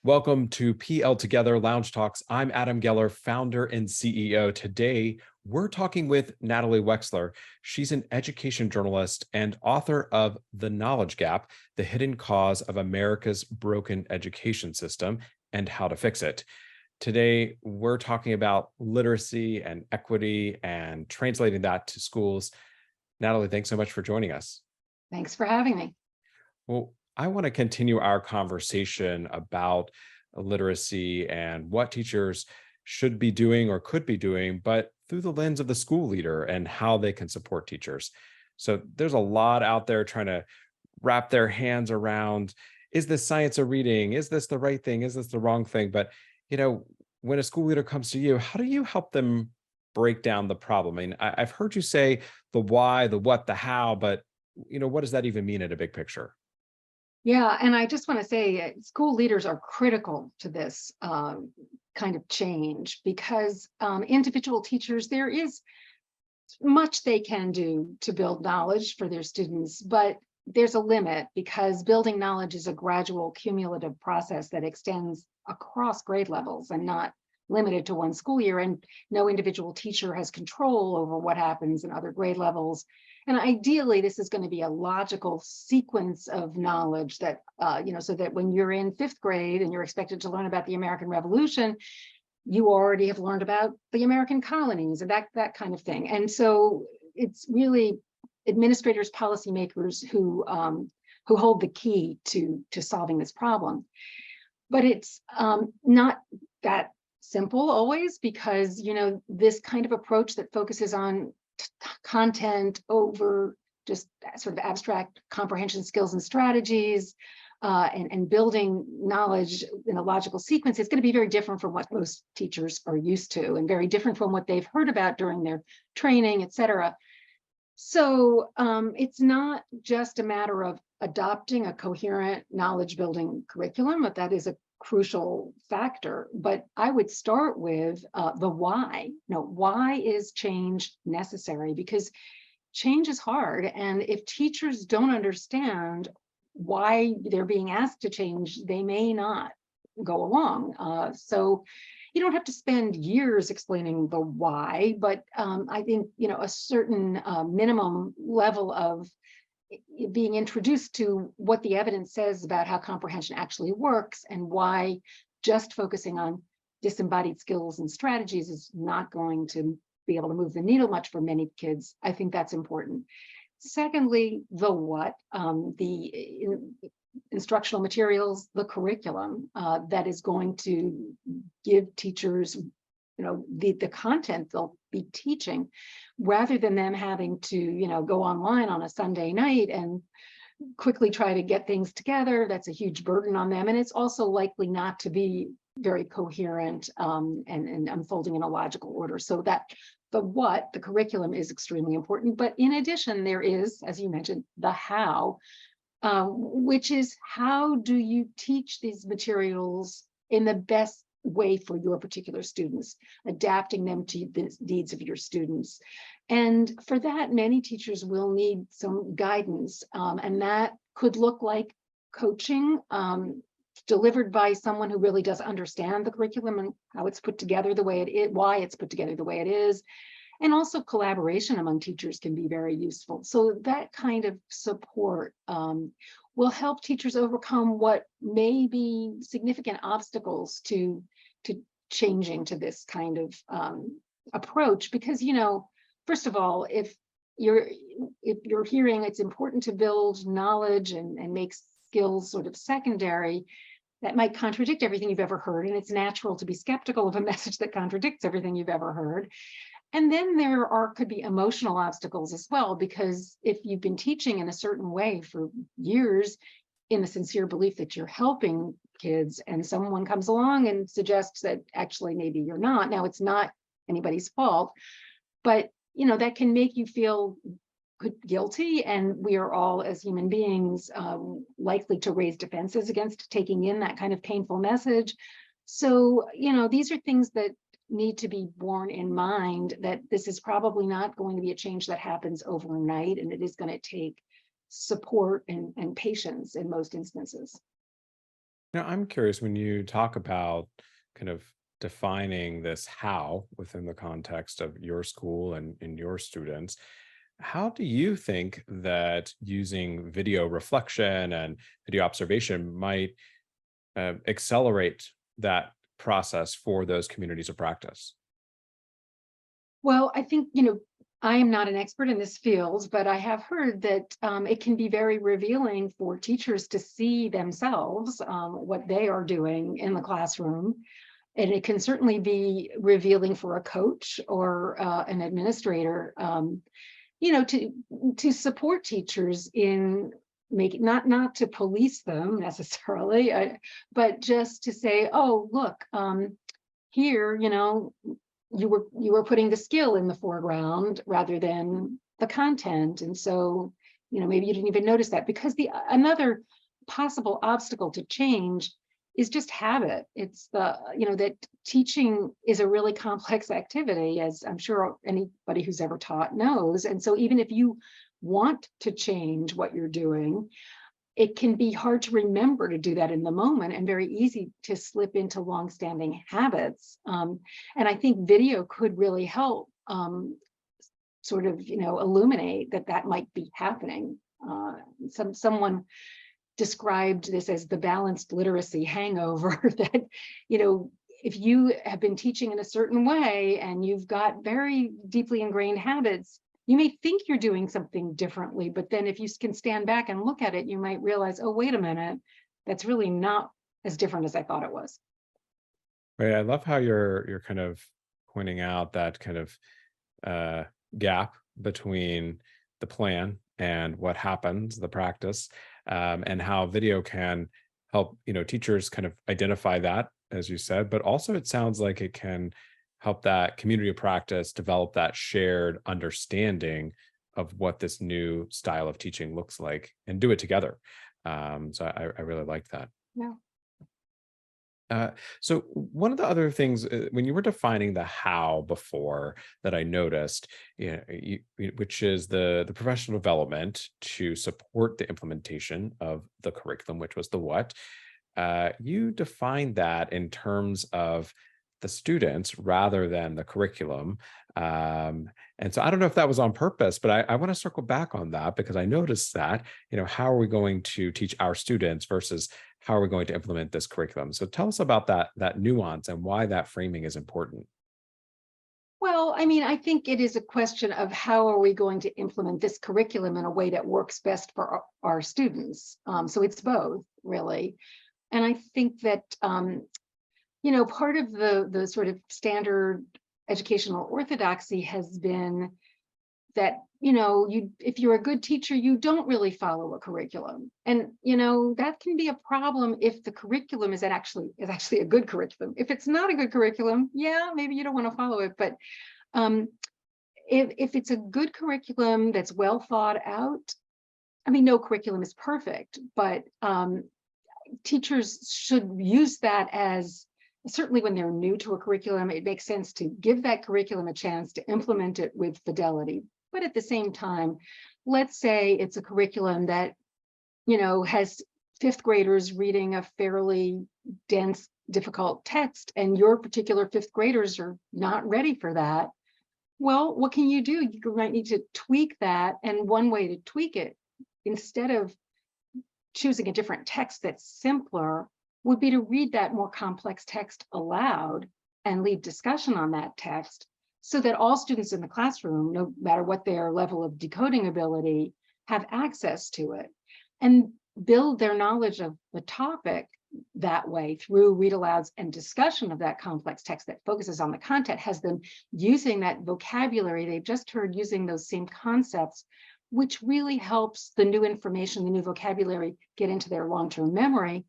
Welcome to PL Together Lounge Talks. I'm Adam Geller, founder and CEO. Today, we're talking with Natalie Wexler. She's an education journalist and author of The Knowledge Gap, The Hidden Cause of America's Broken Education System and How to Fix It. Today, we're talking about literacy and equity and translating that to schools. Natalie, thanks so much for joining us. Thanks for having me. Well, I want to continue our conversation about literacy and what teachers should be doing or could be doing, but through the lens of the school leader and how they can support teachers. So there's a lot out there trying to wrap their hands around, is this science of reading? Is this the right thing? Is this the wrong thing? But, when a school leader comes to you, how do you help them break down the problem? I mean, I've heard you say the why, the what, the how, but what does that even mean at a big picture? Yeah, and I just want to say school leaders are critical to this kind of change because individual teachers, there is much they can do to build knowledge for their students, but there's a limit because building knowledge is a gradual cumulative process that extends across grade levels and not limited to one school year. And no individual teacher has control over what happens in other grade levels. And ideally, this is going to be a logical sequence of knowledge that, so that when you're in fifth grade and you're expected to learn about the American Revolution, you already have learned about the American colonies and that kind of thing. And so it's really administrators, policymakers who hold the key to solving this problem. But it's not that simple always because, this kind of approach that focuses on content over just sort of abstract comprehension skills and strategies and building knowledge in a logical sequence is going to be very different from what most teachers are used to and very different from what they've heard about during their training, et cetera. So it's not just a matter of adopting a coherent knowledge building curriculum, but that is a crucial factor. But I would start with the why. Why is change necessary? Because change is hard. And if teachers don't understand why they're being asked to change, they may not go along. So you don't have to spend years explaining the why, but I think, a certain minimum level of being introduced to what the evidence says about how comprehension actually works and why just focusing on disembodied skills and strategies is not going to be able to move the needle much for many kids. I think that's important. Secondly, the what, instructional materials, the curriculum that is going to give teachers, the content they'll be teaching, rather than them having to, go online on a Sunday night and quickly try to get things together. That's a huge burden on them. And it's also likely not to be very coherent and unfolding in a logical order. So that the curriculum is extremely important. But in addition, there is, as you mentioned, the how, which is how do you teach these materials in the best way for your particular students, adapting them to the needs of your students. And for that, many teachers will need some guidance. And that could look like coaching delivered by someone who really does understand the curriculum and how it's put together the way it is, why it's put together the way it is. And also collaboration among teachers can be very useful. So that kind of support will help teachers overcome what may be significant obstacles to changing to this kind of approach. Because, first of all, if you're hearing it's important to build knowledge and make skills sort of secondary, that might contradict everything you've ever heard. And it's natural to be skeptical of a message that contradicts everything you've ever heard. And then there could be emotional obstacles as well, because if you've been teaching in a certain way for years in the sincere belief that you're helping kids and someone comes along and suggests that actually maybe you're not, now it's not anybody's fault, but that can make you feel guilty. And we are all, as human beings, likely to raise defenses against taking in that kind of painful message. So, these are things that need to be borne in mind, that this is probably not going to be a change that happens overnight, and it is going to take support and patience in most instances. Now, I'm curious when you talk about kind of defining this how within the context of your school and your students, how do you think that using video reflection and video observation might accelerate that process for those communities of practice? Well, I think, I am not an expert in this field, but I have heard that it can be very revealing for teachers to see themselves, what they are doing in the classroom. And it can certainly be revealing for a coach or an administrator, to support teachers in making, not to police them necessarily, but just to say, oh, look, here, you were putting the skill in the foreground rather than the content. And so, maybe you didn't even notice that, because the another possible obstacle to change is just habit. It's that teaching is a really complex activity, as I'm sure anybody who's ever taught knows. And so even if you want to change what you're doing, it can be hard to remember to do that in the moment, and very easy to slip into longstanding habits. And I think video could really help sort of, illuminate that might be happening. Someone described this as the balanced literacy hangover, that, if you have been teaching in a certain way and you've got very deeply ingrained habits, you may think you're doing something differently, but then if you can stand back and look at it, you might realize, oh, wait a minute, that's really not as different as I thought it was. Right. I love how you're kind of pointing out that kind of uh, gap between the plan and what happens, the practice, and how video can help teachers kind of identify that, as you said. But also, it sounds like it can help that community of practice develop that shared understanding of what this new style of teaching looks like and do it together. So I really like that. Yeah. Uh, so one of the other things when you were defining the how before that I noticed, which is the professional development to support the implementation of the curriculum, which was the what, you defined that in terms of the students rather than the curriculum. And so I don't know if that was on purpose, but I want to circle back on that because I noticed that, how are we going to teach our students versus how are we going to implement this curriculum? So tell us about that nuance and why that framing is important. Well, I mean, I think it is a question of how are we going to implement this curriculum in a way that works best for our students. So it's both, really. And I think that part of the sort of standard educational orthodoxy has been that, if you're a good teacher, you don't really follow a curriculum. And that can be a problem if the curriculum is actually a good curriculum. If it's not a good curriculum, yeah, maybe you don't want to follow it. But um, if it's a good curriculum that's well thought out, I mean, no curriculum is perfect, but teachers should use that as, certainly when they're new to a curriculum, it makes sense to give that curriculum a chance to implement it with fidelity. But at the same time, let's say it's a curriculum that, has fifth graders reading a fairly dense, difficult text, and your particular fifth graders are not ready for that. Well, what can you do? You might need to tweak that. And one way to tweak it, instead of choosing a different text that's simpler, would be to read that more complex text aloud and lead discussion on that text, so that all students in the classroom, no matter what their level of decoding ability, have access to it and build their knowledge of the topic that way through read alouds and discussion of that complex text that focuses on the content, has them using that vocabulary they've just heard, using those same concepts, which really helps the new information, the new vocabulary get into their long-term memory.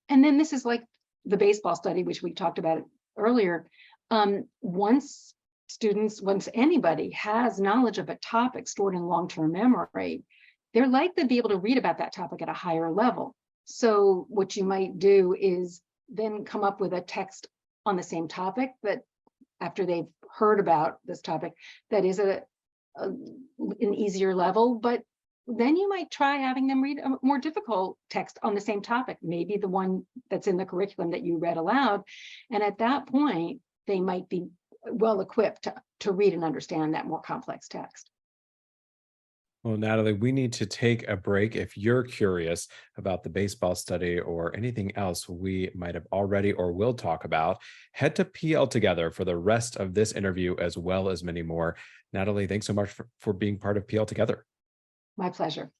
And then this is like the baseball study, which we talked about earlier. Once anybody has knowledge of a topic stored in long-term memory, they're likely to be able to read about that topic at a higher level. So what you might do is then come up with a text on the same topic, that after they've heard about this topic, that is an easier level, but then you might try having them read a more difficult text on the same topic, maybe the one that's in the curriculum that you read aloud. And at that point, they might be well equipped to read and understand that more complex text. Well, Natalie, we need to take a break. If you're curious about the baseball study or anything else we might have already or will talk about, head to PL Together for the rest of this interview as well as many more. Natalie, thanks so much for being part of PL Together. My pleasure.